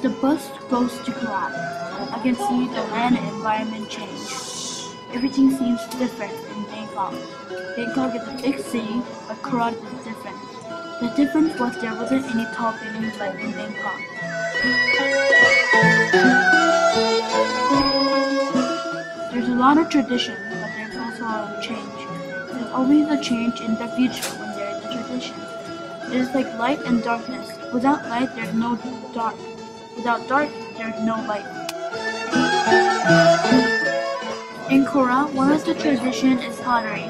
the bus goes to Korat, I can see the land and environment change. Everything seems different in Bangkok. Bangkok is a big city, but Korat is different. The difference was there wasn't any tall buildings like in Bangkok. There's a lot of tradition, but there's also a lot of change. There's always a change in the future when there is a tradition. It is like light and darkness. Without light, there's no dark. Without dark, there's no light. In Korat, one of the traditions is pottery.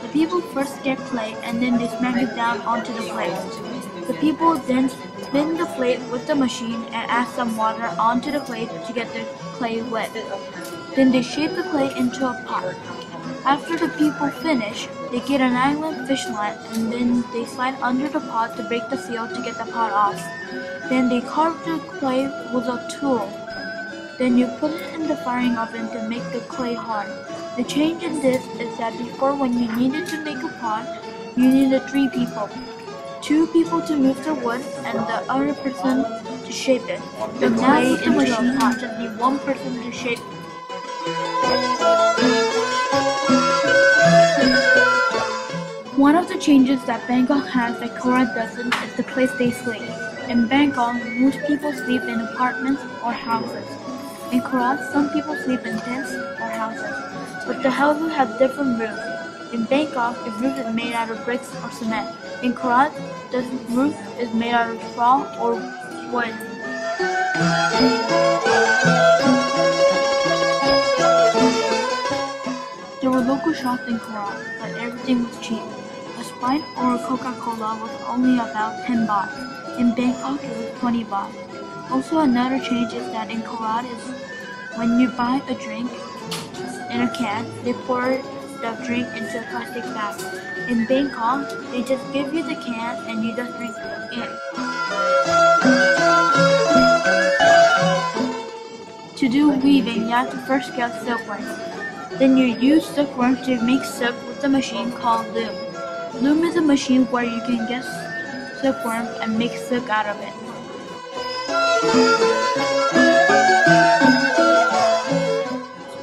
The people first get clay and then they smack it down onto the plate. The people then spin the plate with the machine and add some water onto the plate to get the clay wet. Then they shape the clay into a pot. After the people finish, they get an nylon fish line and then they slide under the pot to break the seal to get the pot off. Then they carve the clay with a tool. Then you put it in the firing oven to make the clay hard. The change in this is that before, when you needed to make a pot, you needed 3 people. 2 people to move the wood and the other person to shape it. The clay in the machine just need 1 person to shape it. One of the changes that Bangkok has that Korat doesn't is the place they sleep. In Bangkok, most people sleep in apartments or houses. In Korat, some people sleep in tents or houses, but the houses have different roofs. In Bangkok, the roof is made out of bricks or cement. In Korat, the roof is made out of straw or wood. There were local shops in Korat, but everything was cheap. A Sprite or a Coca-Cola was only about 10 baht. In Bangkok, it was 20 baht. Also, another change is that in Korat is when you buy a drink in a can, they pour the drink into a plastic bag. In Bangkok, they just give you the can and you just drink it. To do weaving, you have to first get silkworms. Then you use silkworms to make silk with a machine called loom. Loom is a machine where you can get silkworms and make silk out of it.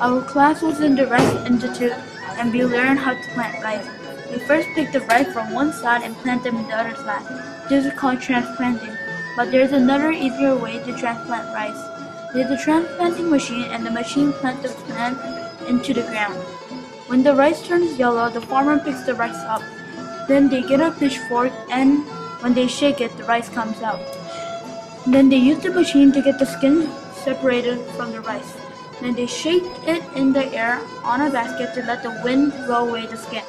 Our class was in the Rice Institute and we learned how to plant rice. We first pick the rice from one side and plant them in the other side. This is called transplanting, but there is another easier way to transplant rice. There's a transplanting machine and the machine plants the plant into the ground. When the rice turns yellow, the farmer picks the rice up. Then they get a pitchfork and when they shake it, the rice comes out. Then they use the machine to get the skin separated from the rice. Then they shake it in the air on a basket to let the wind blow away the skin.